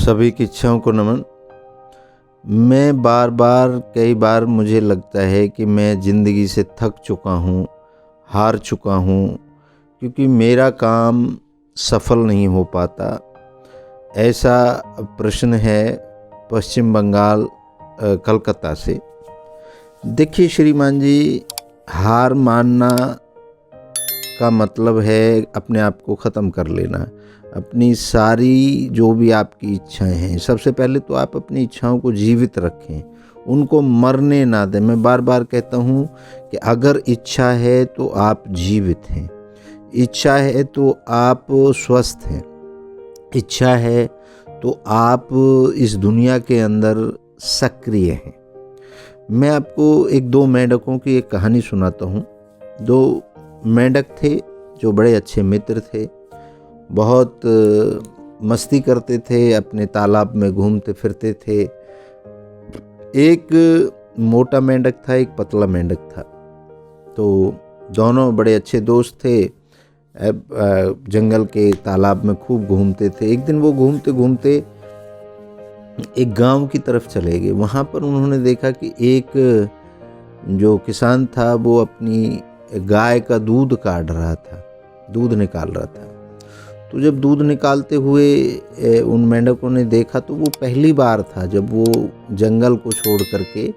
सभी की इच्छाओं को नमन। मैं कई बार मुझे लगता है कि मैं ज़िंदगी से थक चुका हूँ, हार चुका हूँ, क्योंकि मेरा काम सफल नहीं हो पाता। ऐसा प्रश्न है पश्चिम बंगाल कलकत्ता से। देखिए श्रीमान जी, हार मानना का मतलब है अपने आप को ख़त्म कर लेना। अपनी सारी जो भी आपकी इच्छाएं हैं, सबसे पहले तो आप अपनी इच्छाओं को जीवित रखें, उनको मरने ना दें। मैं बार बार कहता हूँ कि अगर इच्छा है तो आप जीवित हैं, इच्छा है तो आप स्वस्थ हैं, इच्छा है तो आप इस दुनिया के अंदर सक्रिय हैं। मैं आपको दो मेंढकों की एक कहानी सुनाता हूँ। दो मेंढक थे जो बड़े अच्छे मित्र थे, बहुत मस्ती करते थे, अपने तालाब में घूमते फिरते थे। एक मोटा मेंढक था, एक पतला मेंढक था। तो दोनों बड़े अच्छे दोस्त थे। जंगल के तालाब में खूब घूमते थे। एक दिन वो घूमते घूमते एक गांव की तरफ चले गए। वहाँ पर उन्होंने देखा कि एक जो किसान था वो अपनी गाय का दूध काढ़ रहा था, दूध निकाल रहा था। तो जब दूध निकालते हुए उन मेंढकों ने देखा तो वो पहली बार था जब वो जंगल को छोड़ करके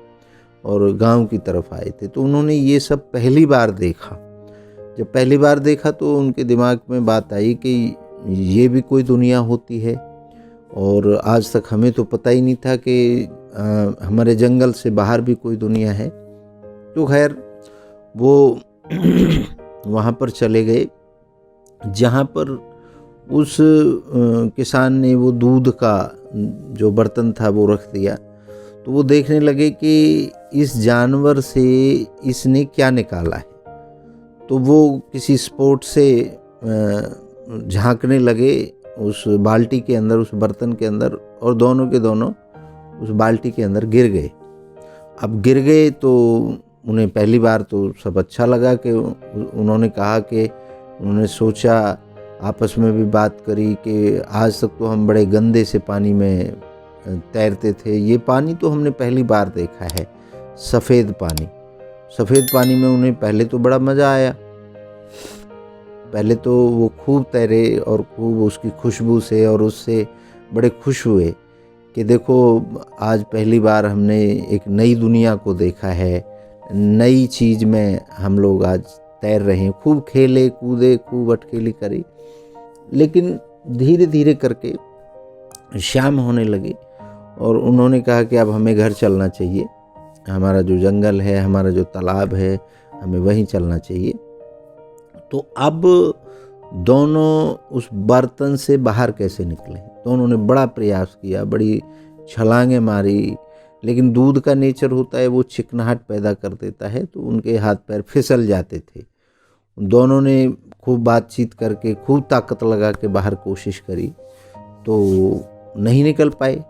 और गांव की तरफ आए थे। तो उन्होंने ये सब पहली बार देखा। जब पहली बार देखा तो उनके दिमाग में बात आई कि ये भी कोई दुनिया होती है, और आज तक हमें तो पता ही नहीं था कि हमारे जंगल से बाहर भी कोई दुनिया है। तो खैर वो वहाँ पर चले गए जहाँ पर उस किसान ने वो दूध का जो बर्तन था वो रख दिया। तो वो देखने लगे कि इस जानवर से इसने क्या निकाला है। तो वो किसी स्पोर्ट से झांकने लगे उस बाल्टी के अंदर, उस बर्तन के अंदर, और दोनों के दोनों उस बाल्टी के अंदर गिर गए। अब गिर गए तो उन्हें पहली बार तो सब अच्छा लगा कि उन्होंने कहा कि उन्होंने सोचा, आपस में भी बात करी कि आज तक तो हम बड़े गंदे से पानी में तैरते थे, ये पानी तो हमने पहली बार देखा है, सफ़ेद पानी। सफ़ेद पानी में उन्हें पहले तो बड़ा मज़ा आया। पहले तो वो खूब तैरे और खूब उसकी खुशबू से और उससे बड़े खुश हुए कि देखो आज पहली बार हमने एक नई दुनिया को देखा है, नई चीज़ में हम लोग आज तैर रहे हैं। खूब खेले कूदे, खूब अटखेली करी। लेकिन धीरे धीरे करके शाम होने लगी और उन्होंने कहा कि अब हमें घर चलना चाहिए, हमारा जो जंगल है, हमारा जो तालाब है, हमें वहीं चलना चाहिए। तो अब दोनों उस बर्तन से बाहर कैसे निकले? दोनों ने बड़ा प्रयास किया, बड़ी छलांगें मारी, लेकिन दूध का नेचर होता है वो चिकनाहट पैदा कर देता है, तो उनके हाथ पैर फिसल जाते थे। दोनों ने खूब बातचीत करके, खूब ताकत लगा के बाहर कोशिश करी, तो नहीं निकल पाए।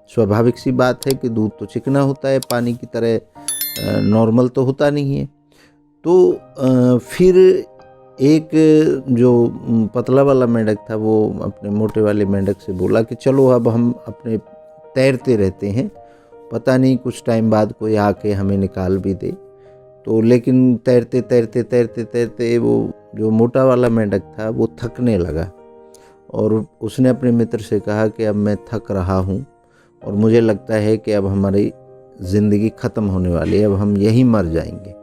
स्वाभाविक सी बात है कि दूध तो चिकना होता है, पानी की तरह नॉर्मल तो होता नहीं है। तो फिर एक जो पतला वाला मेंढक था वो अपने मोटे वाले मेंढक से बोला कि चलो अब हम अपने तैरते रहते हैं, पता नहीं कुछ टाइम बाद कोई आके हमें निकाल भी दे। तो लेकिन तैरते तैरते तैरते तैरते वो जो मोटा वाला मेंढक था वो थकने लगा और उसने अपने मित्र से कहा कि अब मैं थक रहा हूँ और मुझे लगता है कि अब हमारी ज़िंदगी ख़त्म होने वाली है, अब हम यहीं मर जाएंगे।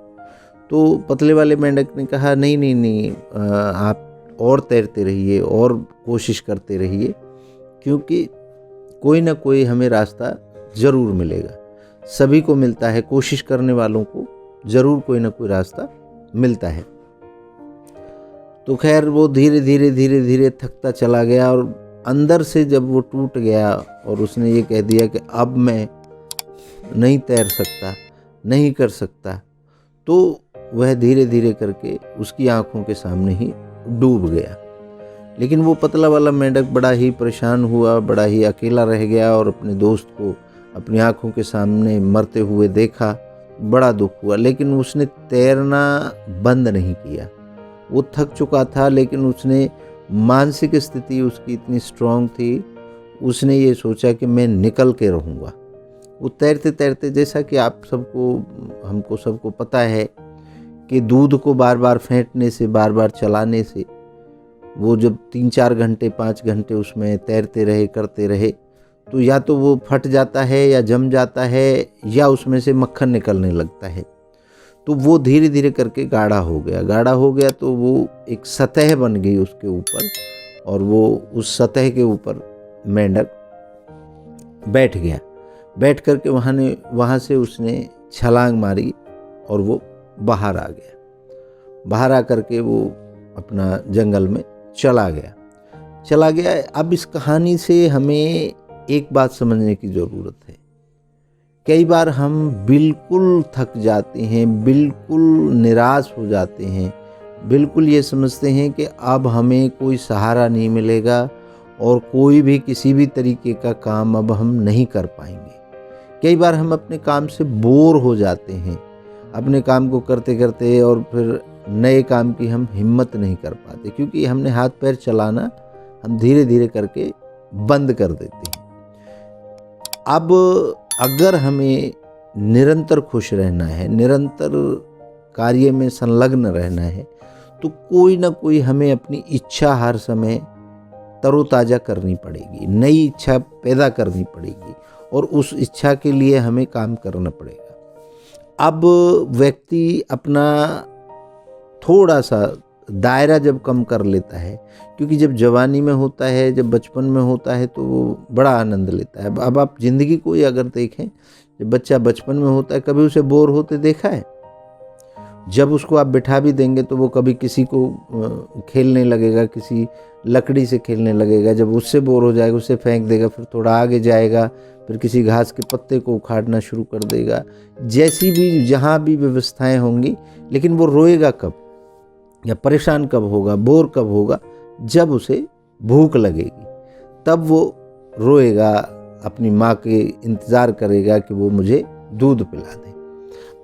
तो पतले वाले मेंढक ने कहा नहीं नहीं नहीं, आप और तैरते रहिए और कोशिश करते रहिए, क्योंकि कोई ना कोई हमें रास्ता ज़रूर मिलेगा। सभी को मिलता है, कोशिश करने वालों को ज़रूर कोई ना कोई रास्ता मिलता है। तो खैर वो धीरे धीरे धीरे धीरे थकता चला गया और अंदर से जब वो टूट गया और उसने ये कह दिया कि अब मैं नहीं तैर सकता, नहीं कर सकता, तो वह धीरे धीरे करके उसकी आंखों के सामने ही डूब गया। लेकिन वो पतला वाला मेंढक बड़ा ही परेशान हुआ, बड़ा ही अकेला रह गया और अपने दोस्त को अपनी आंखों के सामने मरते हुए देखा, बड़ा दुख हुआ। लेकिन उसने तैरना बंद नहीं किया। वो थक चुका था लेकिन उसने, मानसिक स्थिति उसकी इतनी स्ट्रांग थी, उसने ये सोचा कि मैं निकल के रहूँगा। वो तैरते तैरते, जैसा कि आप सबको, हमको सबको पता है कि दूध को बार बार फेंटने से, बार बार चलाने से, वो जब 3-4 घंटे 5 घंटे उसमें तैरते रहे, करते रहे, तो या तो वो फट जाता है या जम जाता है या उसमें से मक्खन निकलने लगता है। तो वो धीरे धीरे करके गाढ़ा हो गया। गाढ़ा हो गया तो वो एक सतह बन गई उसके ऊपर, और वो उस सतह के ऊपर मेंढक बैठ गया। बैठ करके वहाँ से उसने छलांग मारी और वो बाहर आ गया। बाहर आ करके वो अपना जंगल में चला गया। अब इस कहानी से हमें एक बात समझने की ज़रूरत है। कई बार हम बिल्कुल थक जाते हैं, बिल्कुल निराश हो जाते हैं, बिल्कुल ये समझते हैं कि अब हमें कोई सहारा नहीं मिलेगा और कोई भी किसी भी तरीके का काम अब हम नहीं कर पाएंगे। कई बार हम अपने काम से बोर हो जाते हैं, अपने काम को करते करते, और फिर नए काम की हम हिम्मत नहीं कर पाते, क्योंकि हमने हाथ पैर चलाना हम धीरे धीरे करके बंद कर देते हैं। अब अगर हमें निरंतर खुश रहना है, निरंतर कार्य में संलग्न रहना है, तो कोई ना कोई हमें अपनी इच्छा हर समय तरोताज़ा करनी पड़ेगी, नई इच्छा पैदा करनी पड़ेगी, और उस इच्छा के लिए हमें काम करना पड़ेगा। अब व्यक्ति अपना थोड़ा सा दायरा जब कम कर लेता है, क्योंकि जब जवानी में होता है, जब बचपन में होता है, तो वो बड़ा आनंद लेता है। अब आप ज़िंदगी को ही अगर देखें, जब बच्चा बचपन में होता है, कभी उसे बोर होते देखा है? जब उसको आप बिठा भी देंगे तो वो कभी किसी को खेलने लगेगा, किसी लकड़ी से खेलने लगेगा। जब उससे बोर हो जाएगा, उसे फेंक देगा, फिर थोड़ा आगे जाएगा, फिर किसी घास के पत्ते को उखाड़ना शुरू कर देगा। जैसी भी जहाँ भी व्यवस्थाएं होंगी, लेकिन वो रोएगा कब या परेशान कब होगा, बोर कब होगा? जब उसे भूख लगेगी, तब वो रोएगा, अपनी माँ के इंतज़ार करेगा कि वो मुझे दूध पिला दे।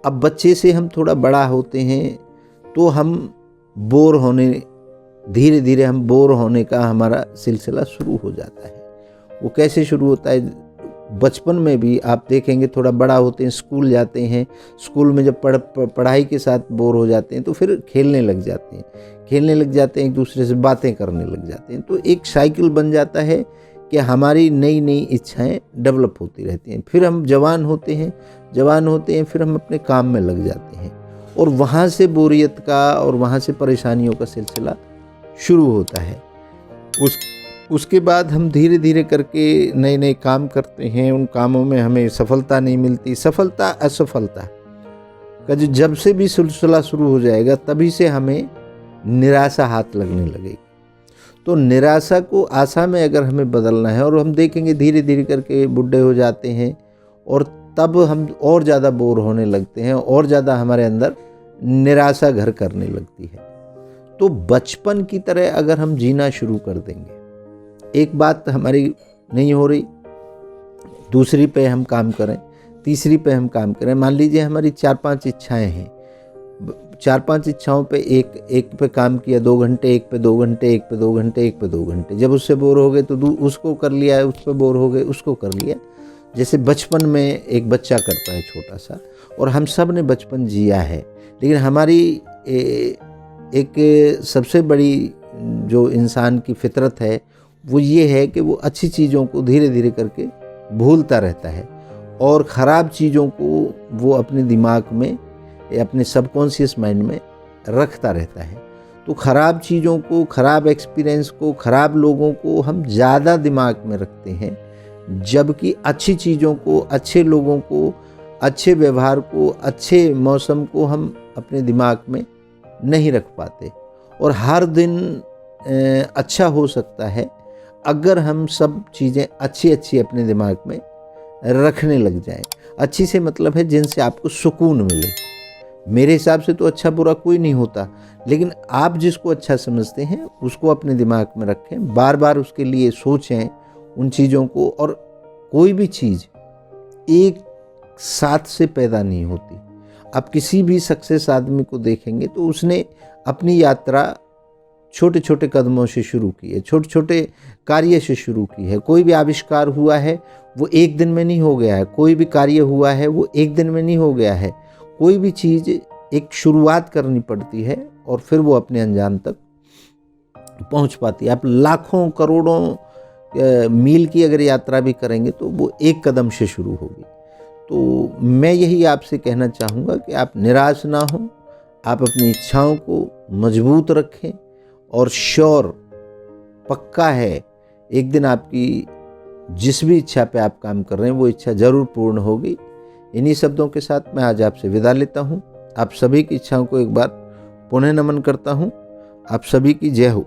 अब बच्चे से हम थोड़ा बड़ा होते हैं तो हम बोर होने, धीरे धीरे हम बोर होने का हमारा सिलसिला शुरू हो जाता है। वो कैसे शुरू होता है? बचपन में भी आप देखेंगे, थोड़ा बड़ा होते हैं, स्कूल जाते हैं, स्कूल में जब पढ़ाई के साथ बोर हो जाते हैं तो फिर खेलने लग जाते हैं, एक दूसरे से बातें करने लग जाते हैं। तो एक साइकिल बन जाता है कि हमारी नई नई इच्छाएं डेवलप होती रहती हैं। फिर हम जवान होते हैं, फिर हम अपने काम में लग जाते हैं, और वहाँ से बोरियत का और वहाँ से परेशानियों का सिलसिला शुरू होता है। उसके बाद हम धीरे धीरे करके नए नए काम करते हैं, उन कामों में हमें सफलता नहीं मिलती। सफलता असफलता का जब से भी सिलसिला शुरू हो जाएगा, तभी से हमें निराशा हाथ लगने लगेगी। तो निराशा को आशा में अगर हमें बदलना है, और हम देखेंगे धीरे धीरे करके बुढ़े हो जाते हैं, और तब हम और ज़्यादा बोर होने लगते हैं, और ज़्यादा हमारे अंदर निराशा घर करने लगती है। तो बचपन की तरह अगर हम जीना शुरू कर देंगे, एक बात हमारी नहीं हो रही, दूसरी पे हम काम करें, तीसरी पे हम काम करें। मान लीजिए हमारी 4-5 इच्छाएं हैं, 4-5 इच्छाओं पे एक पे काम किया 2 घंटे, एक पे 2 घंटे, एक पे 2 घंटे, एक पे 2 घंटे। जब उससे बोर हो गए तो उसको कर लिया, उस पर बोर हो गए, उसको कर लिया। जैसे बचपन में एक बच्चा करता है छोटा सा, और हम सब ने बचपन जिया है, लेकिन हमारी एक सबसे बड़ी जो इंसान की फितरत है वो ये है कि वो अच्छी चीज़ों को धीरे धीरे करके भूलता रहता है, और ख़राब चीज़ों को वो अपने दिमाग में, अपने सबकॉन्शियस माइंड में रखता रहता है। तो ख़राब चीज़ों को, ख़राब एक्सपीरियंस को, ख़राब लोगों को हम ज़्यादा दिमाग में रखते हैं, जबकि अच्छी चीज़ों को, अच्छे लोगों को, अच्छे व्यवहार को, अच्छे मौसम को हम अपने दिमाग में नहीं रख पाते। और हर दिन अच्छा हो सकता है अगर हम सब चीज़ें अच्छी अच्छी अपने दिमाग में रखने लग जाएं। अच्छी से मतलब है जिनसे आपको सुकून मिले। मेरे हिसाब से तो अच्छा बुरा कोई नहीं होता, लेकिन आप जिसको अच्छा समझते हैं उसको अपने दिमाग में रखें, बार बार उसके लिए सोचें उन चीज़ों को। और कोई भी चीज़ एक साथ से पैदा नहीं होती। आप किसी भी सक्सेस आदमी को देखेंगे तो उसने अपनी यात्रा छोटे छोटे कदमों से शुरू की है, छोटे छोटे कार्य से शुरू की है। कोई भी आविष्कार हुआ है वो एक दिन में नहीं हो गया है, कोई भी कार्य हुआ है वो एक दिन में नहीं हो गया है। कोई भी चीज़ एक शुरुआत करनी पड़ती है और फिर वो अपने अंजाम तक पहुंच पाती है। आप लाखों करोड़ों मील की अगर यात्रा भी करेंगे तो वो एक कदम से शुरू होगी। तो मैं यही आपसे कहना चाहूँगा कि आप निराश ना हो, आप अपनी इच्छाओं को मजबूत रखें और श्योर पक्का है एक दिन आपकी जिस भी इच्छा पे आप काम कर रहे हैं वो इच्छा ज़रूर पूर्ण होगी। इन्हीं शब्दों के साथ मैं आज आपसे विदा लेता हूँ। आप सभी की इच्छाओं को एक बार पुनः नमन करता हूँ। आप सभी की जय हो।